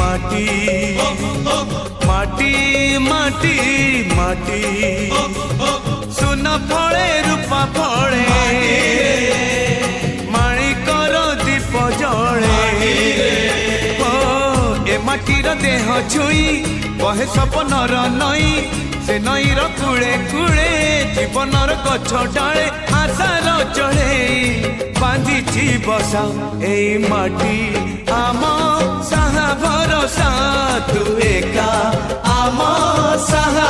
माटी माटी माटी माटी सुन फले रूपा फले माणिकर दीप जले ए माटीर देह छुई बहे सपनर नई से नईर कूले कूले जीवनर गछ डाले आशार चढ़े बांधी बसा ए माटी आम साहा भरोसा तू एका आम साहा